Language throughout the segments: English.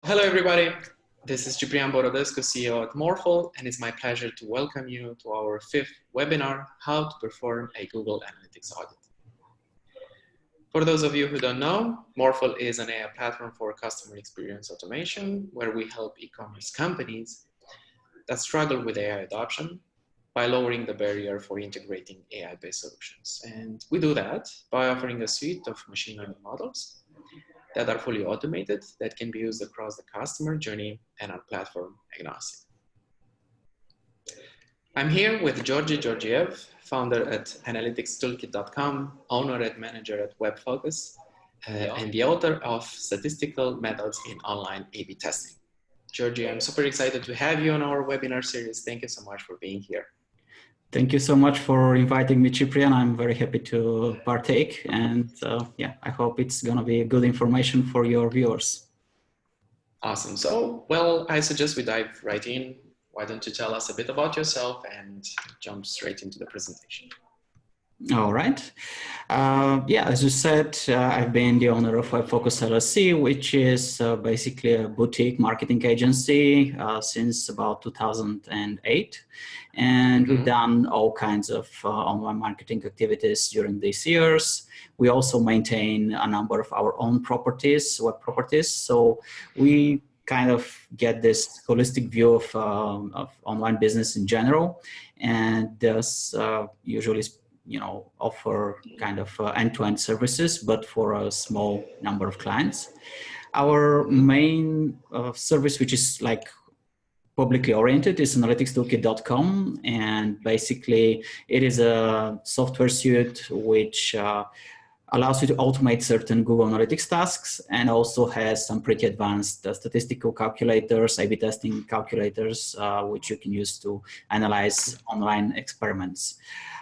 Hello, everybody. This is Ciprian Borodescu, CEO at Morphle, and it's my pleasure to welcome you to our fifth webinar, How to Perform a Google Analytics Audit. For those of you who don't know, Morphle is an AI platform for customer experience automation, where we help e-commerce companies that struggle with AI adoption by lowering the barrier for integrating AI-based solutions. And we do that by offering a suite of machine learning models that are fully automated, that can be used across the customer journey and are platform agnostic. I'm here with Georgi Georgiev, founder at analyticstoolkit.com, owner and manager at WebFocus, and the author of Statistical Methods in Online A/B Testing. Georgi, I'm super excited to have you on our webinar series. Thank you so much for being here. Thank you so much for inviting me, Ciprian. I'm very happy to partake, and yeah, I hope it's going to be good information for your viewers. Awesome. So, well, I suggest we dive right in. Why don't you tell us a bit about yourself and jump straight into the presentation? All right. Yeah, as you said, I've been the owner of WebFocus LLC, which is basically a boutique marketing agency since about 2008. And we've done all kinds of online marketing activities during these years. We also maintain a number of our own properties, web properties. So we kind of get this holistic view of online business in general, and thus usually offer kind of end-to-end services, but for a small number of clients. Our main service, which is like publicly oriented, is analyticstoolkit.com, and basically it is a software suite which allows you to automate certain Google Analytics tasks, and also has some pretty advanced statistical calculators, A/B testing calculators, which you can use to analyze online experiments.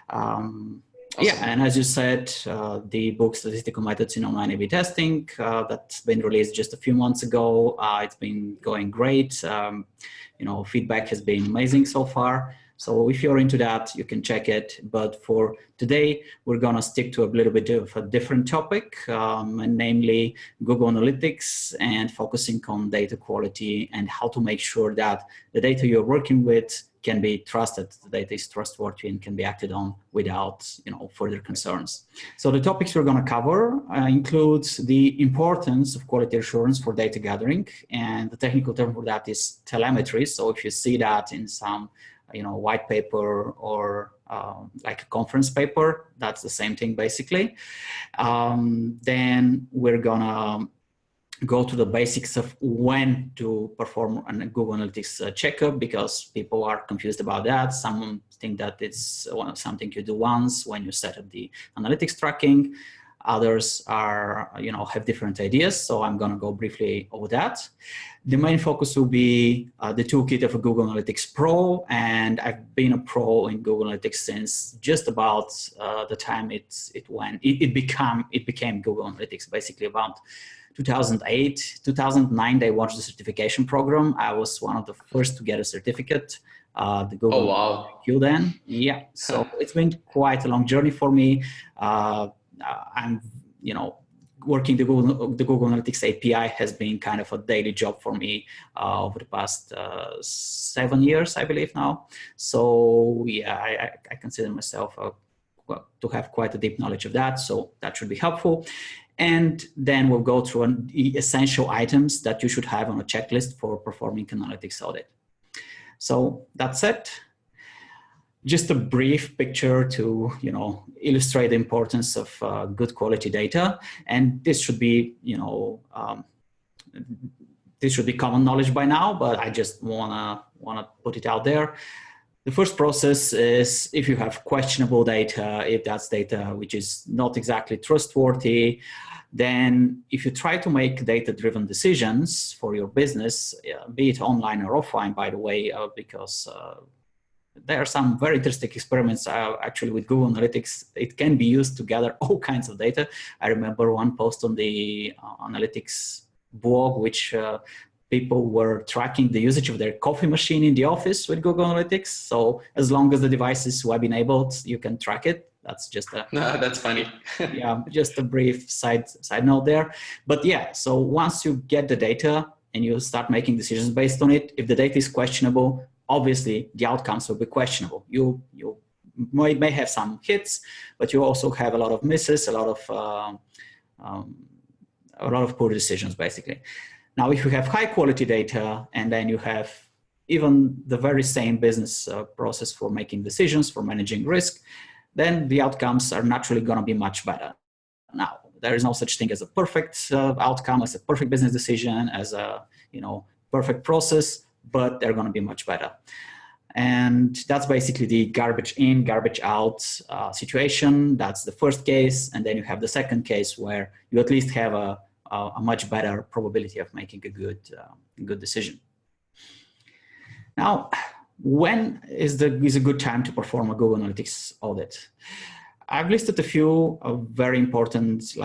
Awesome. Yeah, and as you said, the book Statistical Methods in Online A/B Testing, that's been released just a few months ago. It's been going great. Feedback has been amazing so far. So if you're into that, you can check it. But for today, we're going to stick to a little bit of a different topic, namely Google Analytics, and focusing on data quality and how to make sure that the data you're working with can be trusted, the data is trustworthy and can be acted on without further concerns. So the topics we're going to cover includes the importance of quality assurance for data gathering, and the technical term for that is telemetry. So if you see that in some white paper or like a conference paper, that's the same thing basically. Then we're gonna go to the basics of when to perform a Google Analytics checkup, because people are confused about that. Some think that it's something you do once when you set up the analytics tracking. Others are, have different ideas. So I'm going to go briefly over that. The main focus will be the toolkit of a Google Analytics Pro, and I've been a pro in Google Analytics since just about the time it became Google Analytics, basically about 2008, 2009, they launched the certification program. I was one of the first to get a certificate. The Google IQ then. Yeah, so it's been quite a long journey for me. I'm, working the Google Analytics API has been kind of a daily job for me over the past 7 years, I believe now. So yeah, I consider myself to have quite a deep knowledge of that. So that should be helpful. And then we'll go through the essential items that you should have on a checklist for performing an analytics audit. So that's it. Just a brief picture to illustrate the importance of good quality data, and this should be common knowledge by now, but I just wanna put it out there. The first process is if you have questionable data, if that's data which is not exactly trustworthy, then if you try to make data-driven decisions for your business, be it online or offline, by the way, because there are some very interesting experiments actually with Google Analytics. It can be used to gather all kinds of data. I remember one post on the analytics blog, which people were tracking the usage of their coffee machine in the office with Google Analytics. So as long as the device is web enabled, you can track it. That's just a that's funny. yeah, just a brief side note there. But yeah, so once you get the data and you start making decisions based on it. If the data is questionable, obviously the outcomes will be questionable. You may have some hits, but you also have a lot of misses, a lot of poor decisions, basically. Now, if you have high quality data, and then you have even the very same business process for making decisions, for managing risk, then the outcomes are naturally going to be much better. Now, there is no such thing as a perfect outcome, as a perfect business decision, as a perfect process, but they're going to be much better. And that's basically the garbage in, garbage out situation. That's the first case. And then you have the second case where you at least have a much better probability of making a good decision. Now, when is a good time to perform a Google Analytics audit? I've listed a few very important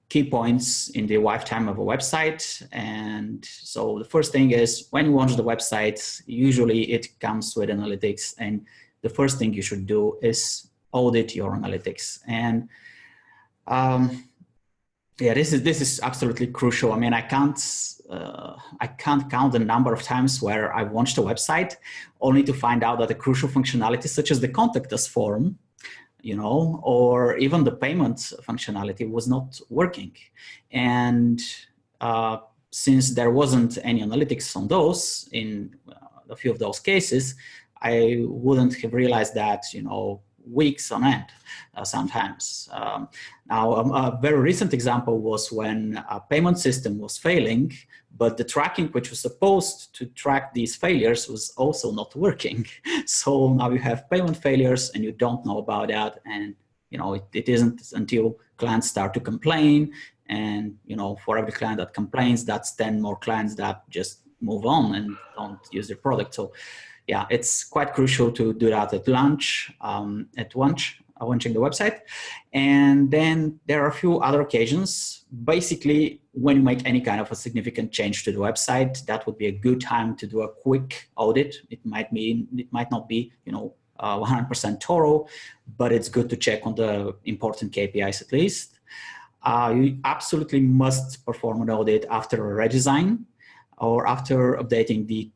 key points in the lifetime of a website. And so the first thing is, when you launch the website, usually it comes with analytics, and the first thing you should do is audit your analytics. And yeah, this is absolutely crucial. I mean, I can't count the number of times where I've launched a website only to find out that a crucial functionality such as the contact us form, or even the payment functionality was not working. And since there wasn't any analytics on those in a few of those cases, I wouldn't have realized that, weeks on end sometimes. Now, a very recent example was when a payment system was failing, but the tracking which was supposed to track these failures was also not working. So now you have payment failures and you don't know about that. And, it isn't until clients start to complain. And, for every client that complains, that's 10 more clients that just move on and don't use their product. So yeah, it's quite crucial to do that at launch, launching the website. And then there are a few other occasions. Basically, when you make any kind of a significant change to the website, that would be a good time to do a quick audit. It might not be, 100% thorough, but it's good to check on the important KPIs at least. You absolutely must perform an audit after a redesign or after updating the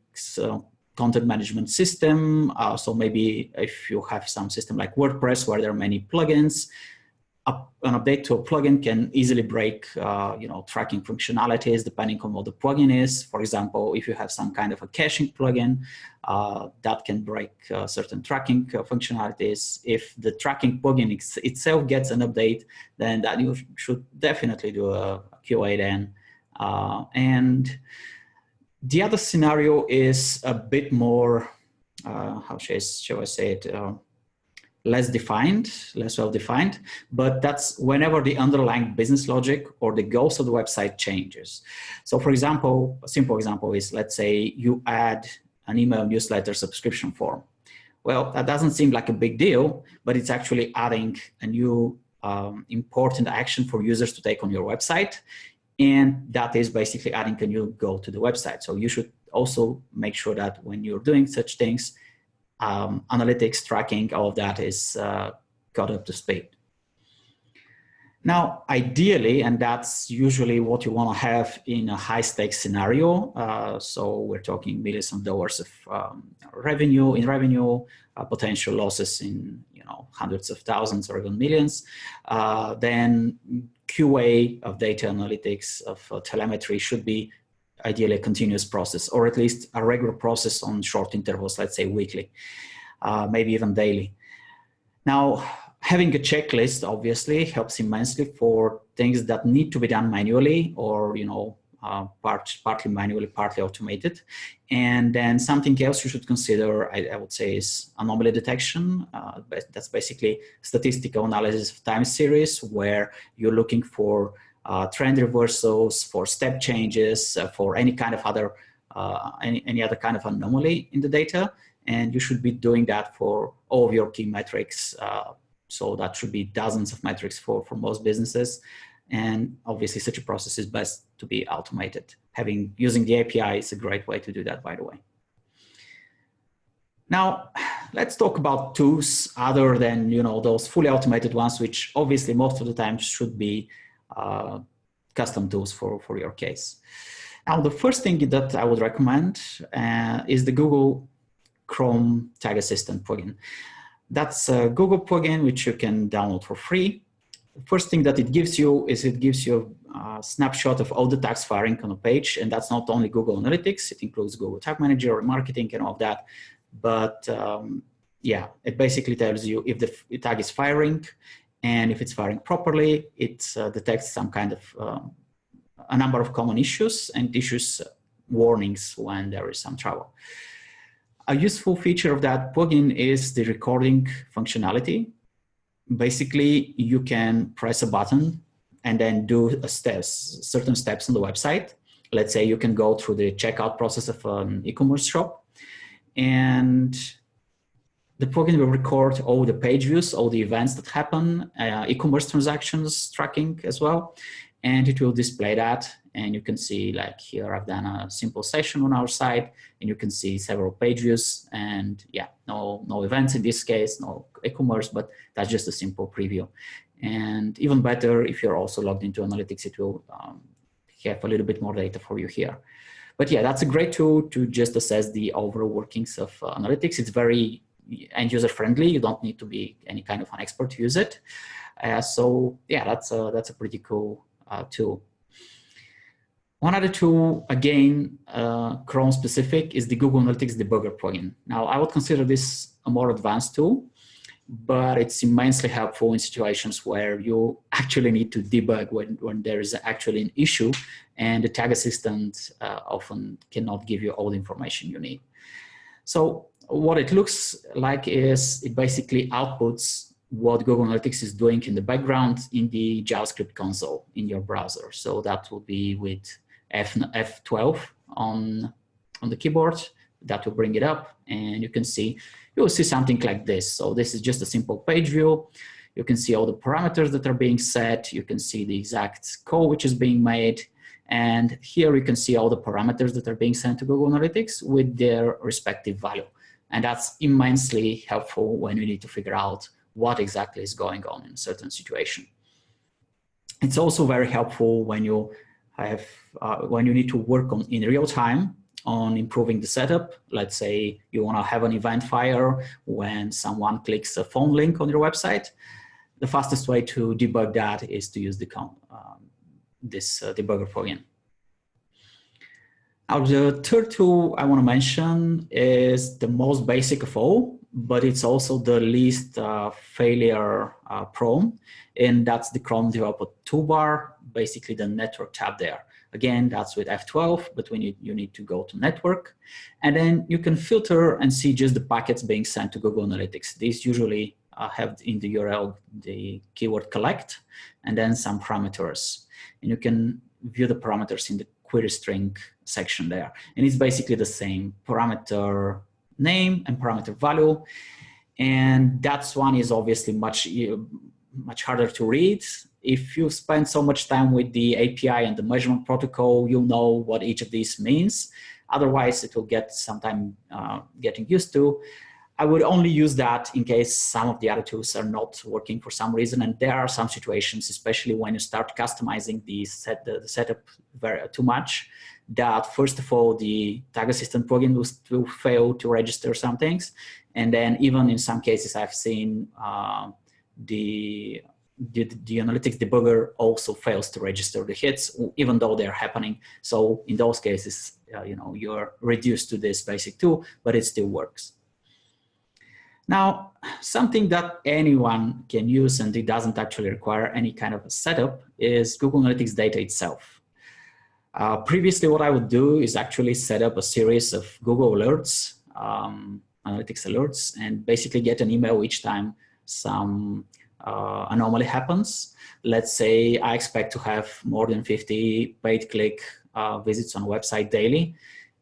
content management system. So maybe if you have some system like WordPress where there are many plugins, an update to a plugin can easily break tracking functionalities depending on what the plugin is. For example, if you have some kind of a caching plugin, that can break certain tracking functionalities. If the tracking plugin itself gets an update, then that you should definitely do a QA then. And the other scenario is a bit more, how shall I say it, less well-defined, but that's whenever the underlying business logic or the goals of the website changes. So for example, a simple example is, let's say you add an email newsletter subscription form. Well, that doesn't seem like a big deal, but it's actually adding a new important action for users to take on your website. And that is basically adding a new goal to the website. So you should also make sure that when you're doing such things, analytics, tracking, all of that is got up to speed. Now, ideally, and that's usually what you want to have in a high-stakes scenario, so we're talking millions of dollars of revenue, potential losses in hundreds of thousands or even millions, then QA of data analytics, of telemetry should be ideally a continuous process, or at least a regular process on short intervals, let's say weekly, maybe even daily. Now, having a checklist obviously helps immensely for things that need to be done manually, or partly manually, partly automated. And then something else you should consider, I would say, is anomaly detection. That's basically statistical analysis of time series, where you're looking for trend reversals, for step changes, for any kind of other any other kind of anomaly in the data. And you should be doing that for all of your key metrics. So that should be dozens of metrics for most businesses. And obviously such a process is best to be automated. Using the API is a great way to do that, by the way. Now, let's talk about tools other than those fully automated ones, which obviously most of the time should be custom tools for your case. Now, the first thing that I would recommend is the Google Chrome Tag Assistant plugin. That's a Google plugin which you can download for free. The first thing that it gives you is it gives you a snapshot of all the tags firing on a page, and that's not only Google Analytics, it includes Google Tag Manager, marketing, and all of that. But yeah, it basically tells you if the tag is firing, and if it's firing properly, it detects some kind of a number of common issues and issues warnings when there is some trouble. A useful feature of that plugin is the recording functionality. Basically, you can press a button and then do certain steps on the website. Let's say you can go through the checkout process of an e-commerce shop, and the plugin will record all the page views, all the events that happen, e-commerce transactions tracking as well, and it will display that. And you can see, like here, I've done a simple session on our site, and you can see several page views, and yeah, no events in this case, no e-commerce, but that's just a simple preview. And even better, if you're also logged into analytics, it will have a little bit more data for you here. But yeah, that's a great tool to just assess the overall workings of analytics. It's very end user friendly. You don't need to be any kind of an expert to use it. So yeah, that's a pretty cool tool. One other tool, again, Chrome specific, is the Google Analytics Debugger plugin. Now, I would consider this a more advanced tool, but it's immensely helpful in situations where you actually need to debug when there is actually an issue, and the tag assistant often cannot give you all the information you need. So what it looks like is it basically outputs what Google Analytics is doing in the background in the JavaScript console in your browser. So that will be with F12 on the keyboard. That will bring it up, and you will see something like this. So this is just a simple page view. You can see all the parameters that are being set. You can see the exact call which is being made. And here you can see all the parameters that are being sent to Google Analytics with their respective value. And that's immensely helpful when you need to figure out what exactly is going on in a certain situation. It's also very helpful when you need to work in real time on improving the setup. Let's say you want to have an event fire when someone clicks a phone link on your website. The fastest way to debug that is to use this debugger plugin. Now, the third tool I want to mention is the most basic of all, but it's also the least failure prone, and that's the Chrome Developer Toolbar, basically the network tab there. Again, that's with F12, but when you need to go to network, and then you can filter and see just the packets being sent to Google Analytics. These usually have in the URL the keyword collect, and then some parameters. And you can view the parameters in the query string section there. And it's basically the same parameter name and parameter value. And that one is obviously much harder to read. If you spend so much time with the API and the measurement protocol, you'll know what each of these means. Otherwise, it will get some time getting used to. I would only use that in case some of the other tools are not working for some reason. And there are some situations, especially when you start customizing the setup too much, that first of all, the tag assistant plugin will fail to register some things. And then even in some cases, I've seen the analytics debugger also fails to register the hits, even though they're happening. So in those cases, you're reduced to this basic tool, but it still works. Now, something that anyone can use, and it doesn't actually require any kind of a setup, is Google Analytics data itself. Previously, what I would do is actually set up a series of Google alerts, analytics alerts, and basically get an email each time some anomaly happens. Let's say I expect to have more than 50 paid click visits on a website daily.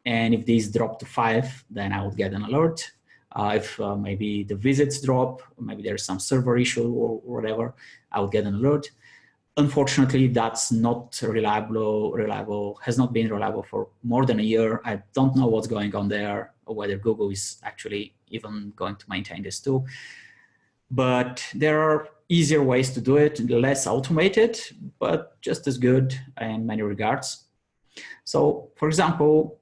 And if these drop to 5, then I would get an alert. If maybe the visits drop, maybe there's some server issue or whatever, I would get an alert. Unfortunately, that's not reliable, has not been reliable for more than a year. I don't know what's going on there, or whether Google is actually even going to maintain this tool. But there are easier ways to do it, less automated, but just as good in many regards. So for example,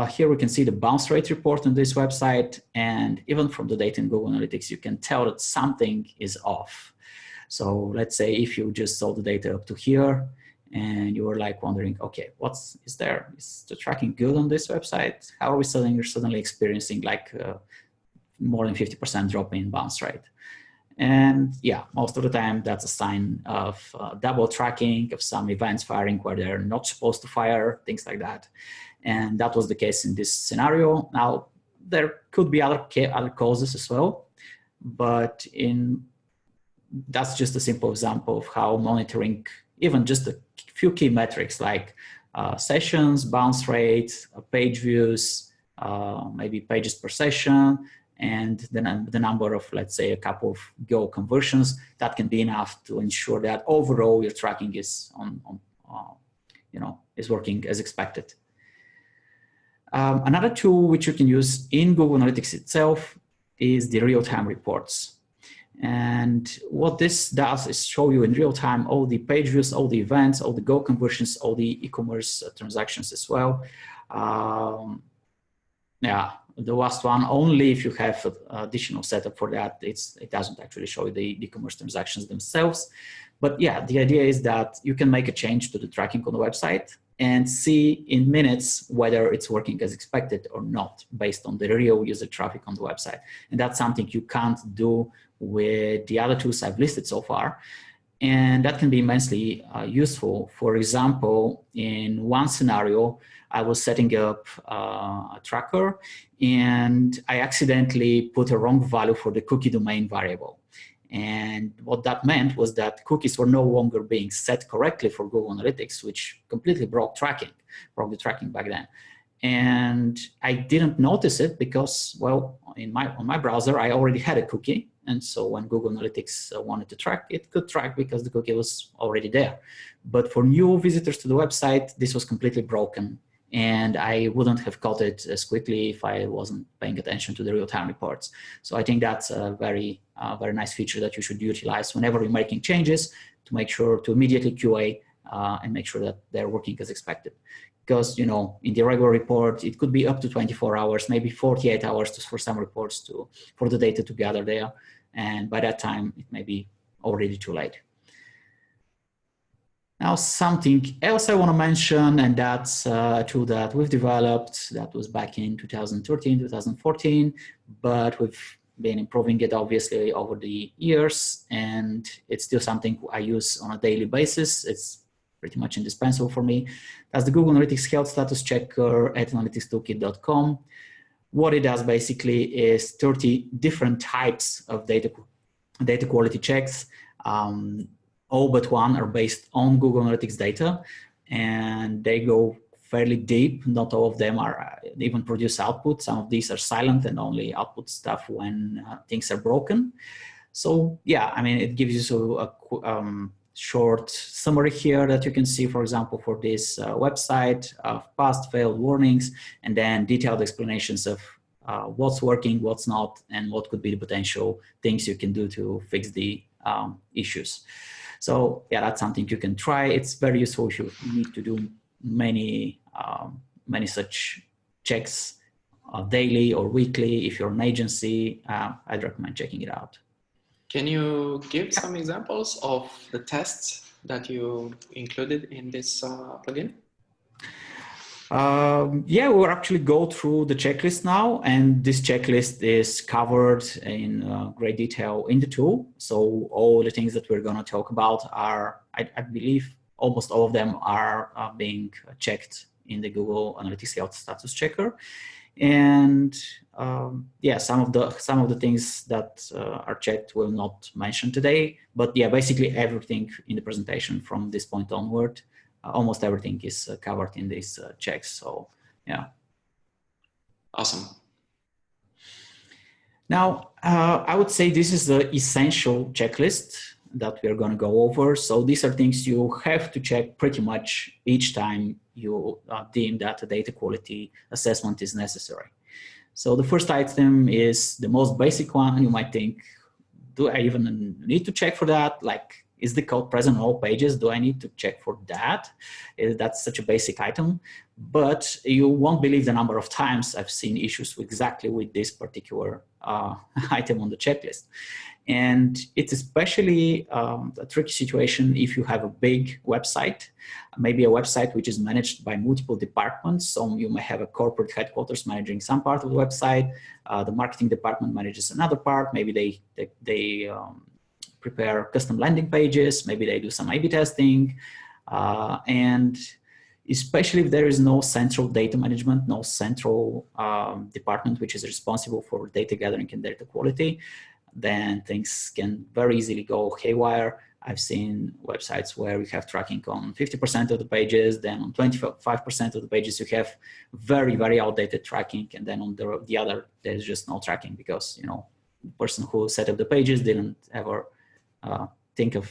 here we can see the bounce rate report on this website, and even from the data in Google Analytics, you can tell that something is off. So let's say if you just saw the data up to here and you were like wondering, okay, is there? Is the tracking good on this website? How are we suddenly experiencing like more than 50% drop in bounce rate? And yeah, most of the time that's a sign of double tracking, of some events firing where they're not supposed to fire, things like that. And that was the case in this scenario. Now, there could be other causes as well, but that's just a simple example of how monitoring even just a few key metrics like sessions, bounce rate, page views, maybe pages per session, and the number of, let's say, a couple of Go conversions, that can be enough to ensure that overall your tracking is is working as expected. Another tool which you can use in Google Analytics itself is the real-time reports. And what this does is show you in real time all the page views, all the events, all the Go conversions, all the e-commerce transactions as well. Yeah, the last one, only if you have additional setup for that, it doesn't actually show you the e-commerce transactions themselves. But yeah, the idea is that you can make a change to the tracking on the website and see in minutes whether it's working as expected or not based on the real user traffic on the website. And that's something you can't do with the other tools I've listed so far. And that can be immensely useful. For example, in one scenario, I was setting up a tracker and I accidentally put a wrong value for the cookie domain variable. And what that meant was that cookies were no longer being set correctly for Google Analytics, which completely broke the tracking back then. And I didn't notice it because, well, on my browser, I already had a cookie. And so when Google Analytics wanted to track, it could track because the cookie was already there. But for new visitors to the website, this was completely broken. And I wouldn't have caught it as quickly if I wasn't paying attention to the real-time reports. So I think that's a very nice feature that you should utilize whenever you're making changes to make sure to immediately QA and make sure that they're working as expected. Because, in the regular report, it could be up to 24 hours, maybe 48 hours for some reports for the data to gather there. And by that time, it may be already too late. Now, something else I want to mention, and that's a tool that we've developed that was back in 2013, 2014, but we've been improving it obviously over the years, and it's still something I use on a daily basis. It's pretty much indispensable for me. That's the Google Analytics Health Status Checker at analyticstoolkit.com. What it does basically is 30 different types of data quality checks. All but one are based on Google Analytics data, and they go fairly deep. Not all of them are even produce output. Some of these are silent and only output stuff when things are broken. So yeah, I mean, it gives you a short summary here that you can see, for example, for this website of past failed warnings, and then detailed explanations of what's working, what's not, and what could be the potential things you can do to fix the issues. So yeah, that's something you can try. It's very useful if you need to do many such checks daily or weekly. If you're an agency, I'd recommend checking it out. Can you give some examples of the tests that you included in this plugin? Yeah, we'll actually go through the checklist now, and this checklist is covered in great detail in the tool. So all the things that we're going to talk about are, I believe, almost all of them are being checked in the Google Analytics Health Status Checker. And yeah, some of the things that are checked will not mention today, but yeah, basically everything in the presentation from this point onward, almost everything is covered in these checks. So yeah. Awesome. Now, I would say this is the essential checklist that we're going to go over. So these are things you have to check pretty much each time you deem that a data quality assessment is necessary. So the first item is the most basic one. You might think, do I even need to check for that? Like, is the code present on all pages? Do I need to check for that? That's such a basic item, but you won't believe the number of times I've seen issues exactly with this particular item on the checklist. And it's especially a tricky situation if you have a big website, maybe a website which is managed by multiple departments. So you may have a corporate headquarters managing some part of the website, the marketing department manages another part, maybe they prepare custom landing pages, maybe they do some A/B testing, and especially if there is no central data management, no central department which is responsible for data gathering and data quality, then things can very easily go haywire. I've seen websites where we have tracking on 50% of the pages, then on 25% of the pages you have very, very outdated tracking, and then on the other, there's just no tracking because, you know, the person who set up the pages didn't ever think of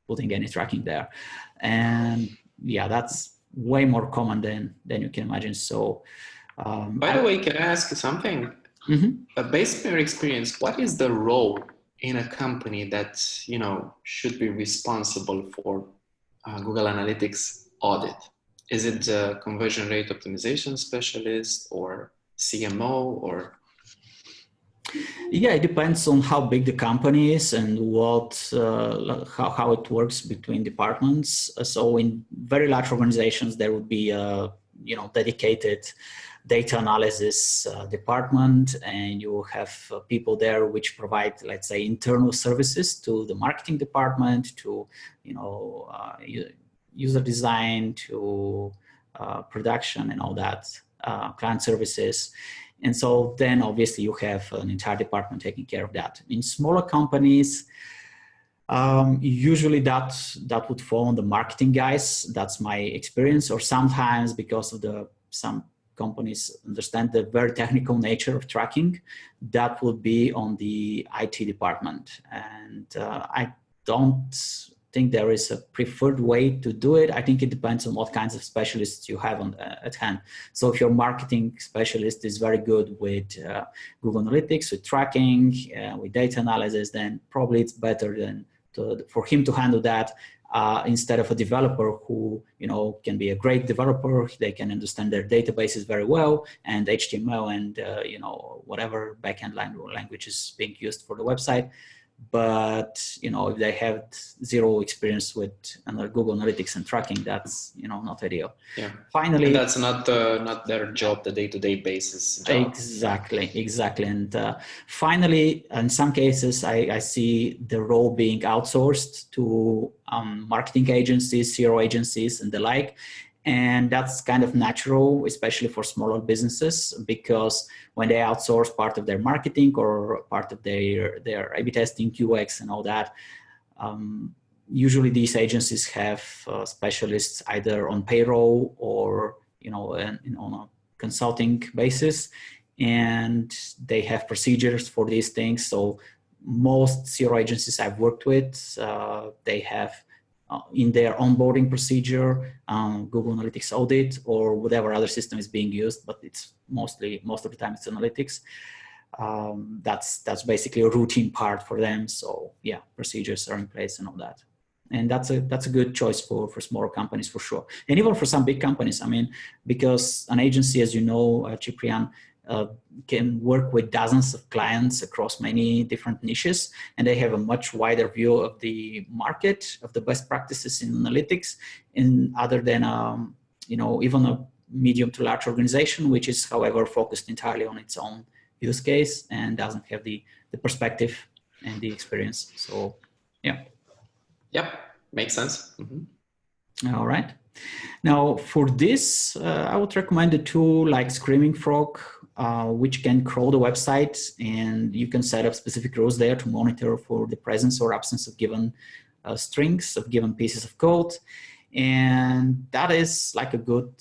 putting any tracking there. And yeah, that's way more common than you can imagine. So by the way, can I ask you something? Based on your experience, what is the role in a company that, you know, should be responsible for Google Analytics audit? Is it a conversion rate optimization specialist or CMO or? Yeah, it depends on how big the company is and what how it works between departments. So in very large organizations, there would be a, you know, dedicated data analysis department, and you have people there which provide, let's say, internal services to the marketing department, to, you know, user design, to production and all that, client services. And so then obviously you have an entire department taking care of that. In smaller companies, usually that would fall on the marketing guys. That's my experience. Or sometimes because of some companies understand the very technical nature of tracking, that would be on the IT department. And I don't think there is a preferred way to do it. I think it depends on what kinds of specialists you have at hand. So if your marketing specialist is very good with Google Analytics, with tracking, with data analysis, then probably it's better for him to handle that instead of a developer who, you know, can be a great developer. They can understand their databases very well, and HTML and you know, whatever backend language is being used for the website. But, you know, if they have zero experience with Google Analytics and tracking, that's, you know, not ideal. Yeah. Finally, and that's not their job, the day-to-day basis job. Exactly. And finally, in some cases, I see the role being outsourced to marketing agencies, CRO agencies, and the like. And that's kind of natural, especially for smaller businesses, because when they outsource part of their marketing or part of their A/B testing, UX, and all that, usually these agencies have specialists either on payroll or, you know, on a consulting basis, and they have procedures for these things. So most CRO agencies I've worked with, they have in their onboarding procedure, Google Analytics Audit or whatever other system is being used, but it's most of the time it's analytics. That's basically a routine part for them. So yeah, procedures are in place and all that. And that's a good choice for smaller companies for sure. And even for some big companies, I mean, because an agency, as you know, Ciprian, can work with dozens of clients across many different niches, and they have a much wider view of the market, of the best practices in analytics, in other than you know, even a medium to large organization, which is, however, focused entirely on its own use case and doesn't have the perspective and the experience. So yeah. Yep, makes sense. Mm-hmm. All right. Now for this, I would recommend a tool like Screaming Frog, which can crawl the website, and you can set up specific rules there to monitor for the presence or absence of given strings, of given pieces of code. And that is like a good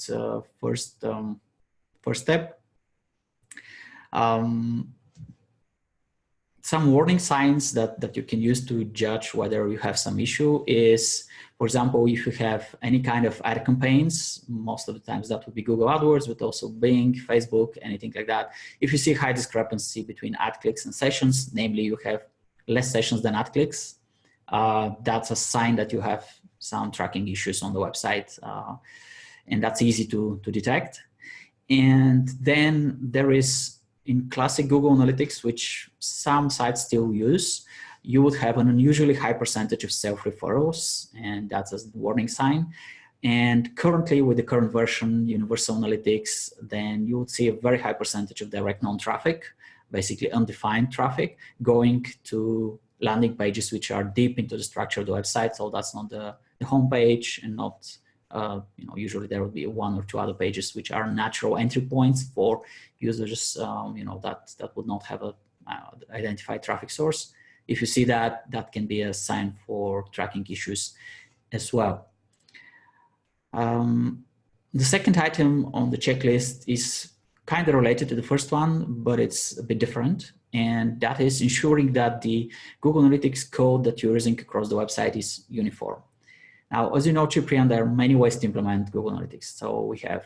first step. Some warning signs that you can use to judge whether you have some issue is, for example, if you have any kind of ad campaigns, most of the times that would be Google AdWords, but also Bing, Facebook, anything like that. If you see high discrepancy between ad clicks and sessions, namely you have less sessions than ad clicks, that's a sign that you have some tracking issues on the website, and that's easy to detect. And then there is, in classic Google Analytics, which some sites still use, you would have an unusually high percentage of self-referrals, and that's a warning sign. And currently, with the current version, Universal Analytics, then you would see a very high percentage of direct non-traffic, basically undefined traffic, going to landing pages which are deep into the structure of the website. So that's not the home page, and not, usually there will be one or two other pages which are natural entry points for users, that would not have a identified traffic source. If you see that, that can be a sign for tracking issues as well. The second item on the checklist is kind of related to the first one, but it's a bit different. And that is ensuring that the Google Analytics code that you're using across the website is uniform. Now, as you know, Ciprian, there are many ways to implement Google Analytics. So we have,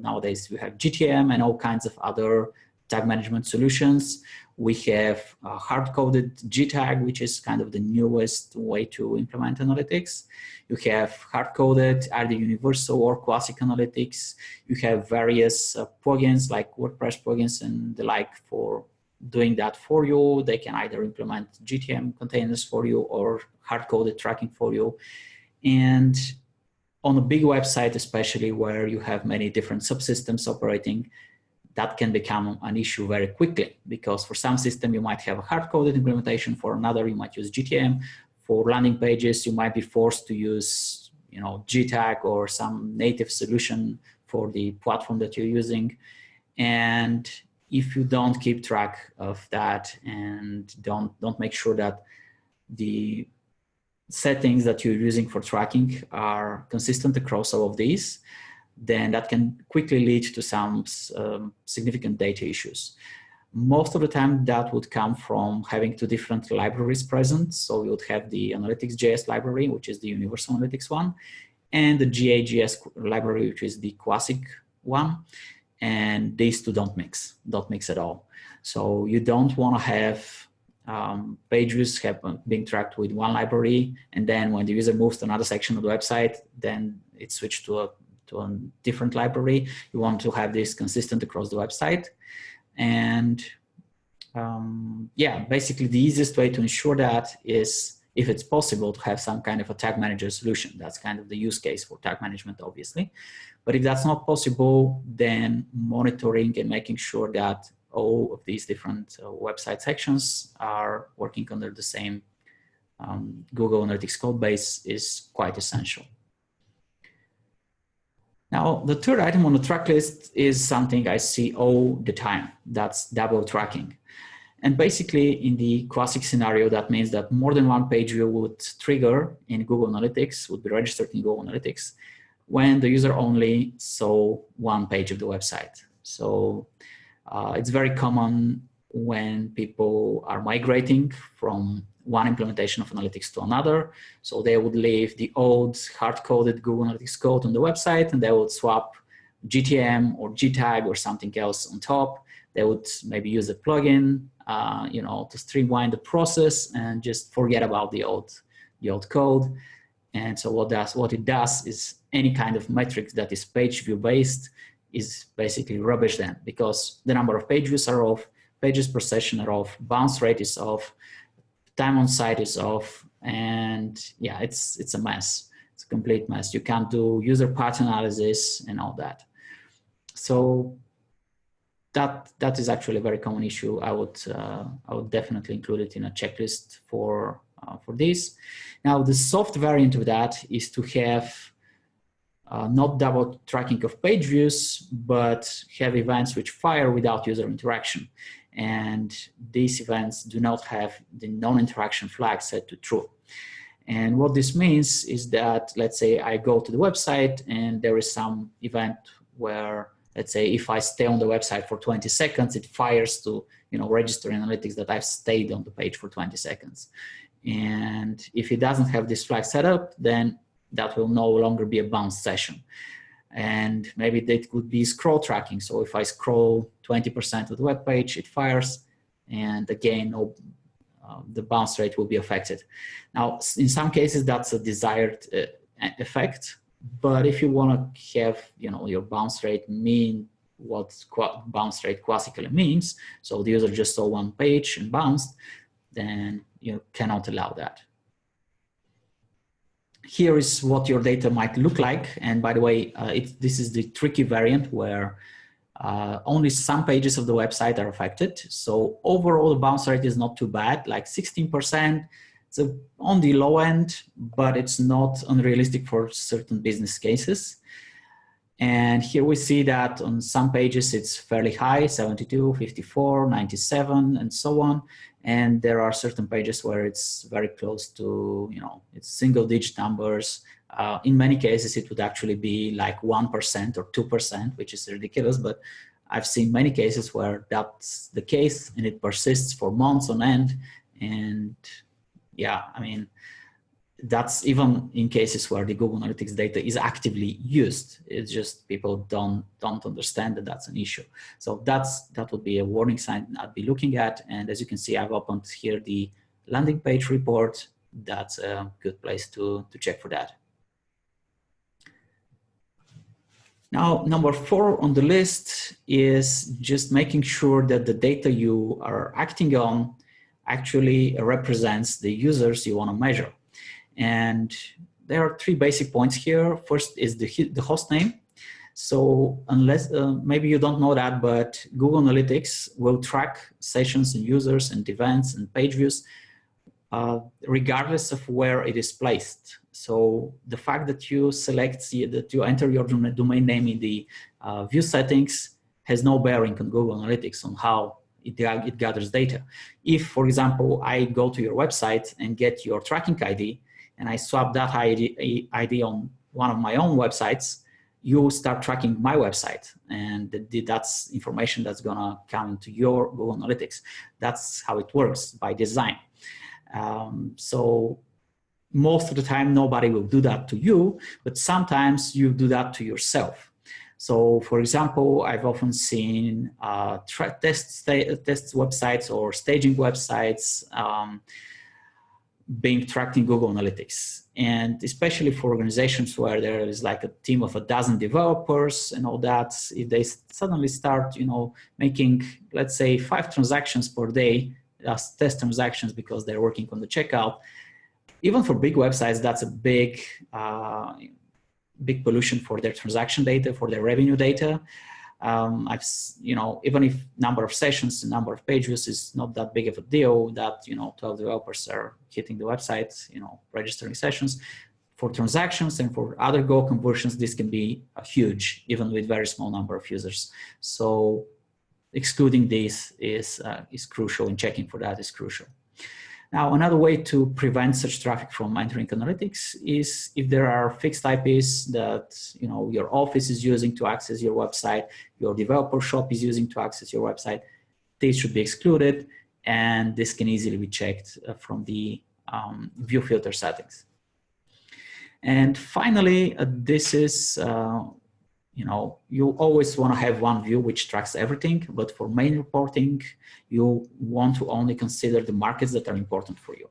nowadays, we have GTM and all kinds of other tag management solutions. We have hard-coded G tag, which is kind of the newest way to implement analytics. You have hard-coded either universal or classic analytics. You have various plugins like WordPress plugins and the like for doing that for you. They can either implement GTM containers for you or hard-coded tracking for you. And on a big website, especially where you have many different subsystems operating, that can become an issue very quickly, because for some system you might have a hard-coded implementation, for another you might use GTM. For landing pages, you might be forced to use, G tag or some native solution for the platform that you're using. And if you don't keep track of that and don't make sure that the settings that you're using for tracking are consistent across all of these, then that can quickly lead to some significant data issues. Most of the time that would come from having two different libraries present. So you would have the Analytics.js library, which is the Universal Analytics one, and the GA.js library, which is the classic one. And these two don't mix at all. So you don't want to have page views being tracked with one library, and then when the user moves to another section of the website, then it's switched to a different library. You want to have this consistent across the website. And basically the easiest way to ensure that is, if it's possible, to have some kind of a tag manager solution. That's kind of the use case for tag management, obviously. But if that's not possible, then monitoring and making sure that all of these different website sections are working under the same Google Analytics code base is quite essential. Now, the third item on the track list is something I see all the time. That's double tracking. And basically, in the classic scenario, that means that more than one page view would trigger in Google Analytics, would be registered in Google Analytics, when the user only saw one page of the website. So it's very common when people are migrating from one implementation of analytics to another. So they would leave the old hard-coded Google Analytics code on the website, and they would swap GTM or G tag or something else on top. They would maybe use a plugin, to streamline the process and just forget about the old code. And so what it does is any kind of metrics that is page view based is basically rubbish then, because the number of page views are off, pages per session are off, bounce rate is off, time on site is off, and yeah, it's a mess. It's a complete mess. You can't do user path analysis and all that. So that is actually a very common issue. I would definitely include it in a checklist for this. Now, the soft variant of that is to have not double tracking of page views, but have events which fire without user interaction. And these events do not have the non-interaction flag set to true. And what this means is that, let's say I go to the website and there is some event where, let's say if I stay on the website for 20 seconds, it fires to register in analytics that I've stayed on the page for 20 seconds. And if it doesn't have this flag set up, then that will no longer be a bounce session. And maybe that could be scroll tracking. So if I scroll 20% of the web page, it fires. And again, the bounce rate will be affected. Now, in some cases, that's a desired effect. But if you want to have, your bounce rate mean what bounce rate classically means, so the user just saw one page and bounced, then you cannot allow that. Here is what your data might look like. And by the way, this is the tricky variant where only some pages of the website are affected. So overall, the bounce rate is not too bad, like 16%. It's on the low end, but it's not unrealistic for certain business cases. And here we see that on some pages it's fairly high, 72, 54, 97, and so on. And there are certain pages where it's very close to, it's single-digit numbers. In many cases, it would actually be like 1% or 2%, which is ridiculous. But I've seen many cases where that's the case, and it persists for months on end. And yeah, I mean, that's even in cases where the Google Analytics data is actively used. It's just people don't understand that that's an issue. So that would be a warning sign I'd be looking at. And as you can see, I've opened here the landing page report. That's a good place to check for that. Now, number 4 on the list is just making sure that the data you are acting on actually represents the users you want to measure. And there are 3 basic points here. First is the host name. So unless, maybe you don't know that, but Google Analytics will track sessions and users and events and page views regardless of where it is placed. So the fact that you that you enter your domain name in the view settings has no bearing on Google Analytics on how it gathers data. If, for example, I go to your website and get your tracking ID, and I swap that ID on one of my own websites, you start tracking my website. And that's information that's gonna come into your Google Analytics. That's how it works by design. So most of the time, nobody will do that to you, but sometimes you do that to yourself. So for example, I've often seen test websites or staging websites being tracked in Google Analytics. And especially for organizations where there is like a team of 12 developers and all that, if they suddenly start, making, let's say, 5 transactions per day as test transactions because they're working on the checkout, even for big websites, that's a big pollution for their transaction data, for their revenue data. Even if number of sessions and number of page views is not that big of a deal, that 12 developers are hitting the website, registering sessions. For transactions and for other Go conversions, this can be huge, even with very small number of users. So excluding this is crucial, and checking for that is crucial. Now, another way to prevent such traffic from entering analytics is if there are fixed IPs that your office is using to access your website, your developer shop is using to access your website, these should be excluded, and this can easily be checked from the view filter settings. And finally, this is you always want to have one view which tracks everything, but for main reporting, you want to only consider the markets that are important for you.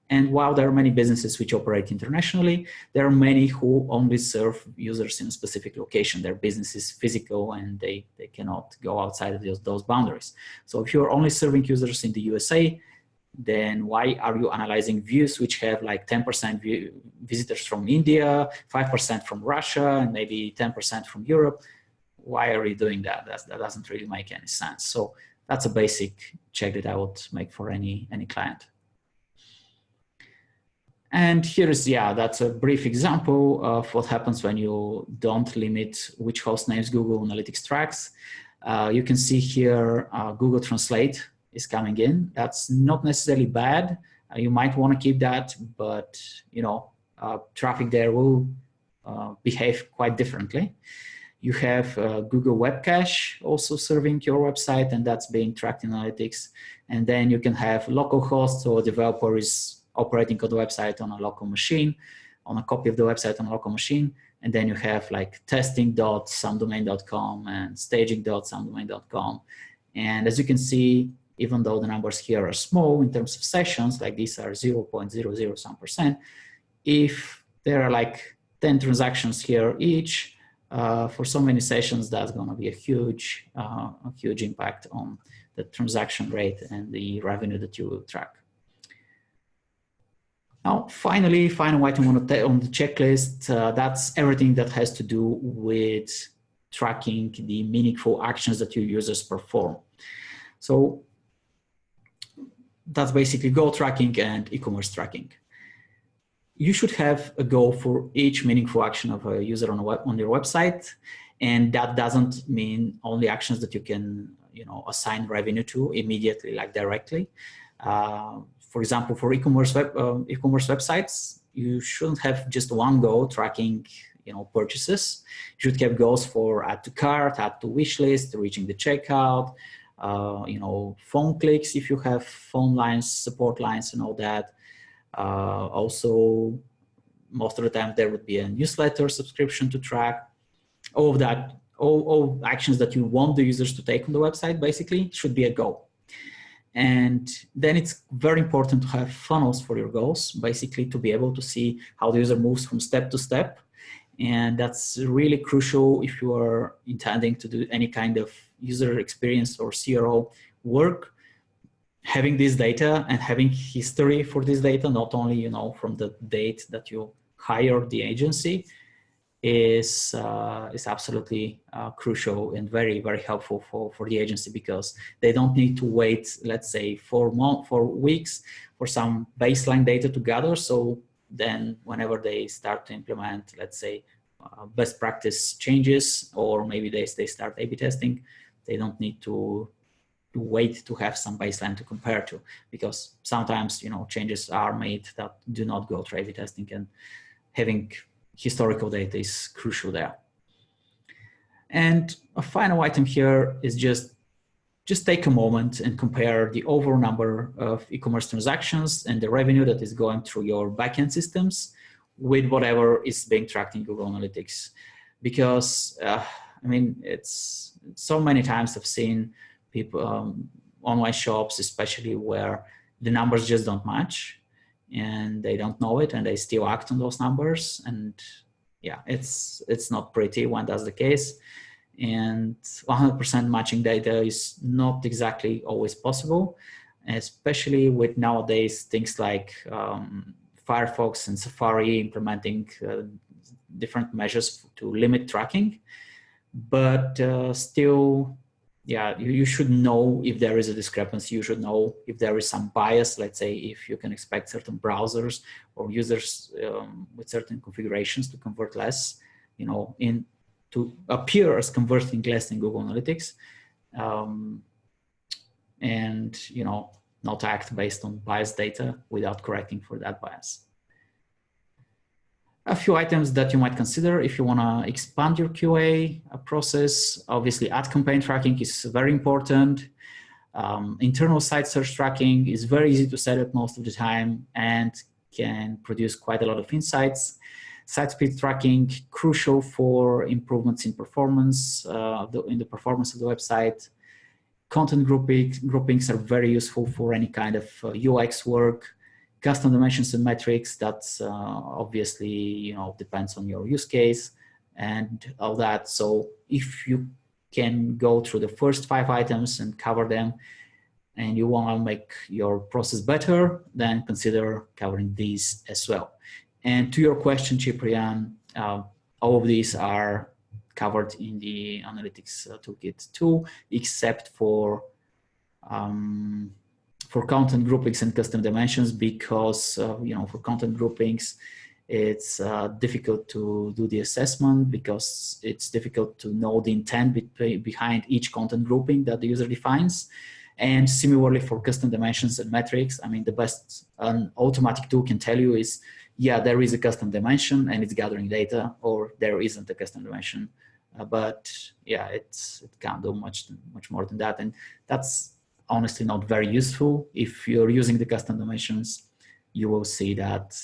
And while there are many businesses which operate internationally, there are many who only serve users in a specific location. Their business is physical and they cannot go outside of those boundaries. So if you're only serving users in the USA, then why are you analyzing views which have like 10% visitors from India, 5% from Russia, and maybe 10% from Europe? Why are you doing that? That doesn't really make any sense. So that's a basic check that I would make for any client. And here is, that's a brief example of what happens when you don't limit which host names Google Analytics tracks. You can see here Google Translate is coming in. That's not necessarily bad. You might want to keep that, but traffic there will behave quite differently. You have Google Web Cache also serving your website, and that's being tracked in analytics. And then you can have local hosts, so a developer is operating on the website on a local machine, on a copy of the website on a local machine. And then you have like testing.somedomain.com and staging.somedomain.com. And as you can see, even though the numbers here are small in terms of sessions, like these are 0.00 some percent, if there are like 10 transactions here each, for so many sessions, that's going to be a huge impact on the transaction rate and the revenue that you will track. Now, finally, final item on the checklist, that's everything that has to do with tracking the meaningful actions that your users perform. So that's basically goal tracking and e-commerce tracking. You should have a goal for each meaningful action of a user on your website, and that doesn't mean only actions that you can, assign revenue to immediately, like directly. For example, for e-commerce websites, you shouldn't have just one goal tracking, purchases. You should have goals for add to cart, add to wish list, reaching the checkout, phone clicks if you have phone lines, support lines, and all that. Also, most of the time there would be a newsletter subscription to track. All of that, all actions that you want the users to take on the website basically should be a goal. And then it's very important to have funnels for your goals, basically to be able to see how the user moves from step to step. And that's really crucial if you are intending to do any kind of user experience or CRO work. Having this data and having history for this data, not only from the date that you hired the agency, is absolutely crucial and very, very helpful for the agency, because they don't need to wait, let's say, 4 weeks for some baseline data to gather. So then whenever they start to implement, let's say, best practice changes, or maybe they start A/B testing, they don't need to wait to have some baseline to compare to, because sometimes changes are made that do not go through A/B testing, and having historical data is crucial there. And a final item here is just take a moment and compare the overall number of e-commerce transactions and the revenue that is going through your backend systems with whatever is being tracked in Google Analytics. Because it's so many times I've seen people, online shops especially, where the numbers just don't match and they don't know it and they still act on those numbers. And yeah, it's not pretty when that's the case. And 100% matching data is not exactly always possible, especially with nowadays things like Firefox and Safari implementing different measures to limit tracking. But still, yeah, you should know if there is a discrepancy. You should know if there is some bias. Let's say if you can expect certain browsers or users with certain configurations to convert less, to appear as converting less in Google Analytics, and not act based on biased data without correcting for that bias. A few items that you might consider if you want to expand your QA process. Obviously, ad campaign tracking is very important. Internal site search tracking is very easy to set up most of the time and can produce quite a lot of insights. Site speed tracking, crucial for improvements in performance, in the performance of the website. Content groupings are very useful for any kind of UX work. Custom dimensions and metrics, that's obviously, depends on your use case and all that. So if you can go through the first 5 items and cover them, and you want to make your process better, then consider covering these as well. And to your question, Ciprian, all of these are covered in the Analytics Toolkit 2, except for content groupings and custom dimensions, because for content groupings, it's difficult to do the assessment, because it's difficult to know the intent behind each content grouping that the user defines. And similarly for custom dimensions and metrics, the best an automatic tool can tell you is, yeah, there is a custom dimension and it's gathering data, or there isn't a custom dimension. But yeah, it can't do much more than that. And that's honestly not very useful. If you're using the custom dimensions, you will see that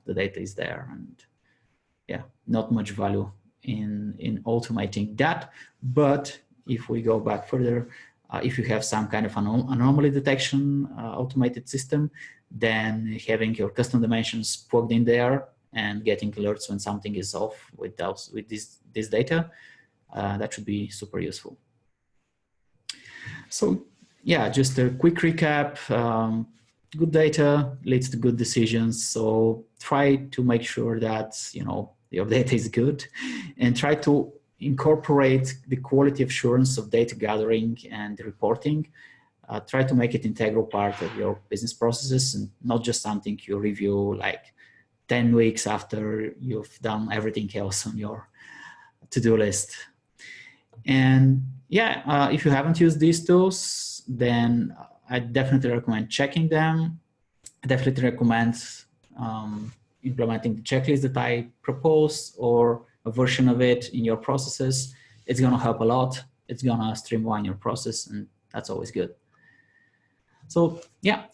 the data is there, and yeah, not much value in automating that. But if we go back further, If you have some kind of anomaly detection automated system, then having your custom dimensions plugged in there and getting alerts when something is off with this data, that should be super useful. So yeah, just a quick recap. Good data leads to good decisions. So try to make sure that your data is good, and try to incorporate the quality assurance of data gathering and reporting. Try to make it an integral part of your business processes and not just something you review like 10 weeks after you've done everything else on your to-do list. And yeah, if you haven't used these tools, then I definitely recommend checking them. I definitely recommend implementing the checklist that I propose or a version of it in your processes. It's going to help a lot. It's going to streamline your process, and that's always good. So yeah,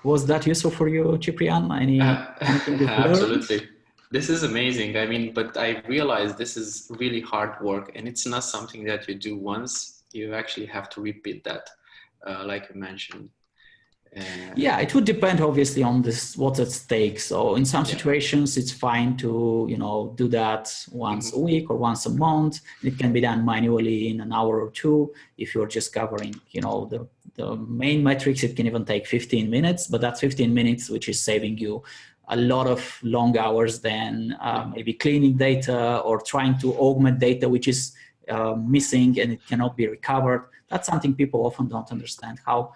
was that useful for you, Ciprian? Anything you've learned? Absolutely. This is amazing. I mean, but I realize this is really hard work, and it's not something that you do once. You actually have to repeat that, like you mentioned. Yeah, it would depend obviously on what's at stake. So in some situations, it's fine to do that once a week or once a month. It can be done manually in an hour or two. If you're just covering the main metrics, it can even take 15 minutes. But that's 15 minutes, which is saving you a lot of long hours than maybe cleaning data or trying to augment data which is missing and it cannot be recovered. That's something people often don't understand, how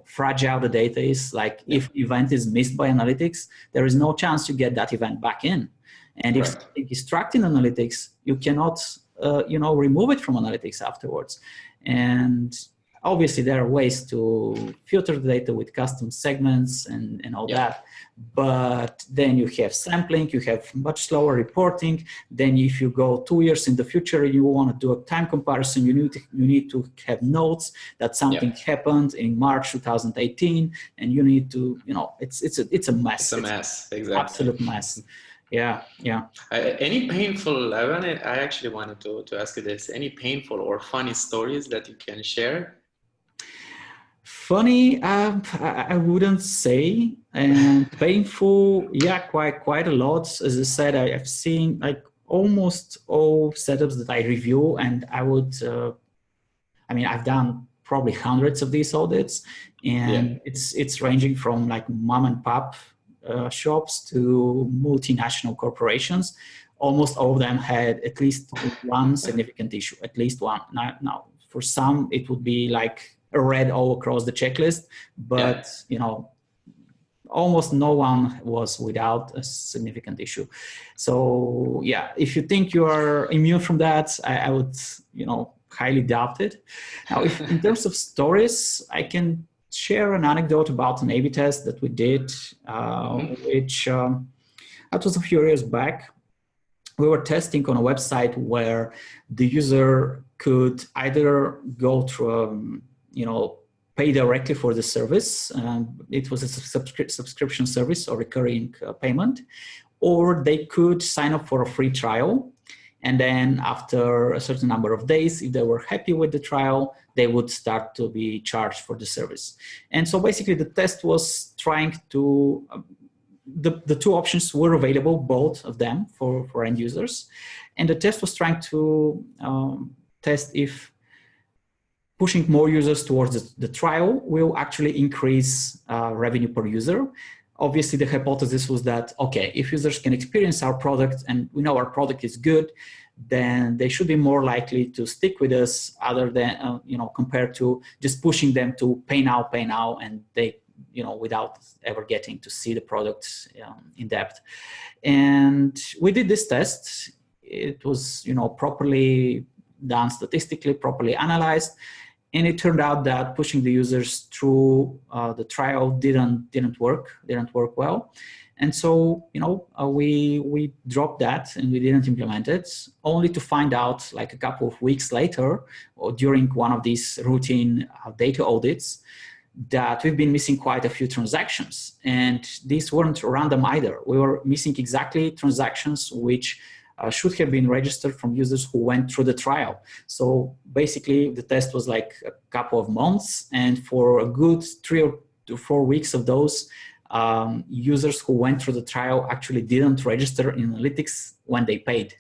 fragile the data is. Like if event is missed by analytics, there is no chance you get that event back in. And if something is tracked in analytics, you cannot remove it from analytics afterwards. And obviously there are ways to filter the data with custom segments and all that. But then you have sampling, you have much slower reporting. Then if you go 2 years in the future and you want to do a time comparison, you need to have notes that something happened in March 2018, and you need to, it's a mess. It's a mess, exactly. Absolute mess. Yeah. Any painful, I actually wanted to ask you this, any painful or funny stories that you can share? Funny, I wouldn't say, and painful, yeah, quite a lot. As I said, I've seen like almost all setups that I review, and I've done probably hundreds of these audits, and it's ranging from like mom and pop shops to multinational corporations. Almost all of them had at least one significant issue, at least one. Now, for some, it would be like red all across the checklist, but almost no one was without a significant issue. So yeah, if you think you are immune from that, I would highly doubt it. Now, if in terms of stories, I can share an anecdote about an A/B test that we did, which that was a few years back. We were testing on a website where the user could either go through pay directly for the service. It was a subscription service or recurring payment, or they could sign up for a free trial. And then after a certain number of days, if they were happy with the trial, they would start to be charged for the service. And so basically the test was trying to, the two options were available, both of them for end users. And the test was trying to test if pushing more users towards the trial will actually increase revenue per user. Obviously, the hypothesis was that, okay, if users can experience our product and we know our product is good, then they should be more likely to stick with us other than, compared to just pushing them to pay now, and they, without ever getting to see the product in depth. And we did this test. It was, properly done statistically, properly analyzed. And it turned out that pushing the users through the trial didn't work well. And so, we dropped that and we didn't implement it, only to find out like a couple of weeks later, or during one of these routine data audits, that we've been missing quite a few transactions. And these weren't random either. We were missing exactly transactions which should have been registered from users who went through the trial. So basically the test was like a couple of months, and for a good 3 to 4 weeks of those, users who went through the trial actually didn't register in analytics when they paid.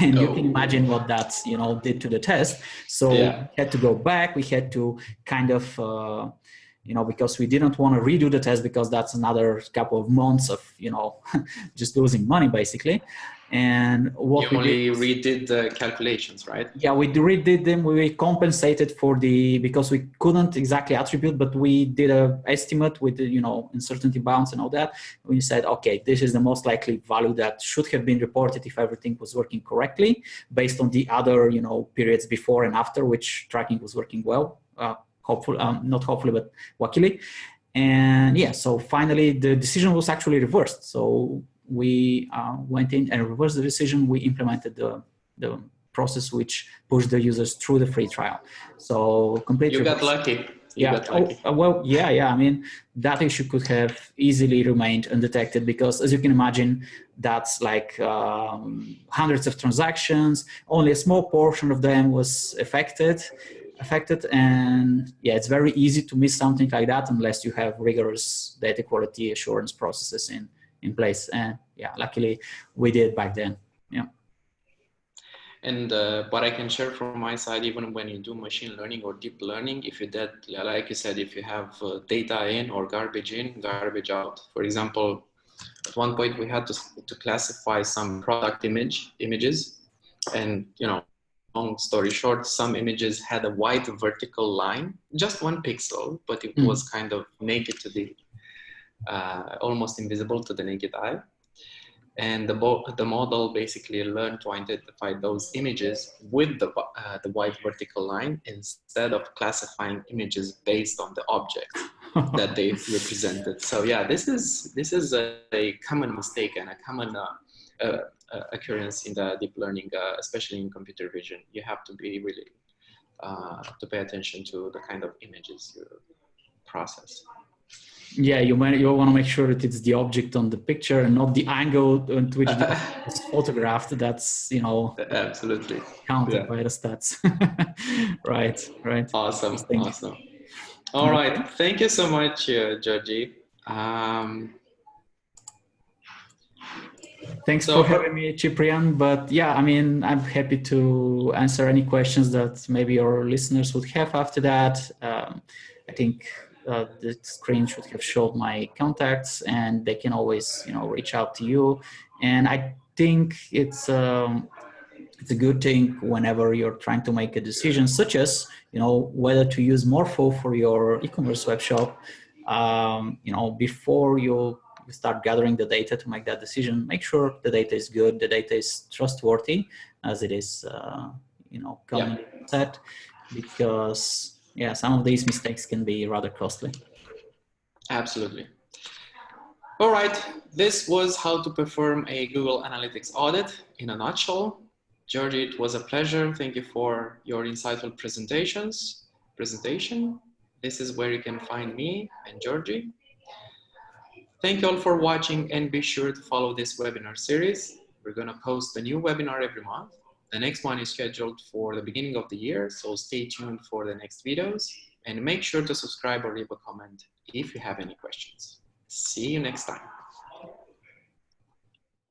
And you can imagine what that, you know, did to the test. So we had to go back. We had to kind of, you know, because we didn't want to redo the test, because that's another couple of months of, you know, just losing money basically. And what you only redid the calculations, right? Yeah, we redid them. We compensated for because we couldn't exactly attribute, but we did an estimate with the, you know, uncertainty bounds and all that. We said, okay, this is the most likely value that should have been reported if everything was working correctly, based on the other, you know, periods before and after, which tracking was working well. Hopefully, not hopefully, but luckily. And yeah, so finally the decision was actually reversed. So we went in and reversed the decision. We implemented the process which pushed the users through the free trial. So completely. You got lucky. You got lucky. Well, yeah. I mean, that issue could have easily remained undetected, because as you can imagine, that's like hundreds of transactions. Only a small portion of them was affected, and yeah, it's very easy to miss something like that unless you have rigorous data quality assurance processes in place. And yeah, luckily we did back then. Yeah. And what I can share from my side, even when you do machine learning or deep learning, if you did, like you said, if you have data in or garbage in, garbage out. For example, at one point we had to classify some product images, and you know, long story short, some images had a white vertical line, just 1 pixel, but it was kind of naked to the, almost invisible to the naked eye. And the model basically learned to identify those images with the white vertical line, instead of classifying images based on the object that they represented. So yeah, this is a common mistake and a common occurrence in the deep learning, especially in computer vision. You have to be really to pay attention to the kind of images you process. Yeah, you want to make sure that it's the object on the picture and not the angle at which the object was photographed. That's, you know, absolutely counted by the stats. Right. Awesome. All right. Thank you so much, Georgie. Thanks for having me, Ciprian. But yeah, I mean, I'm happy to answer any questions that maybe your listeners would have after that. I think the screen should have showed my contacts, and they can always, you know, reach out to you. And I think it's a good thing whenever you're trying to make a decision, such as, you know, whether to use Morpho for your e-commerce web shop. You know, before you start gathering the data to make that decision, make sure the data is good, the data is trustworthy, as it is, you know, commonly said, because yeah, some of these mistakes can be rather costly. Absolutely. All right, this was how to perform a Google Analytics audit in a nutshell. Georgie, it was a pleasure. Thank you for your insightful presentation. This is where you can find me and Georgie. Thank you all for watching, and be sure to follow this webinar series. We're going to post a new webinar every month. The next one is scheduled for the beginning of the year, so stay tuned for the next videos, and make sure to subscribe or leave a comment if you have any questions. See you next time.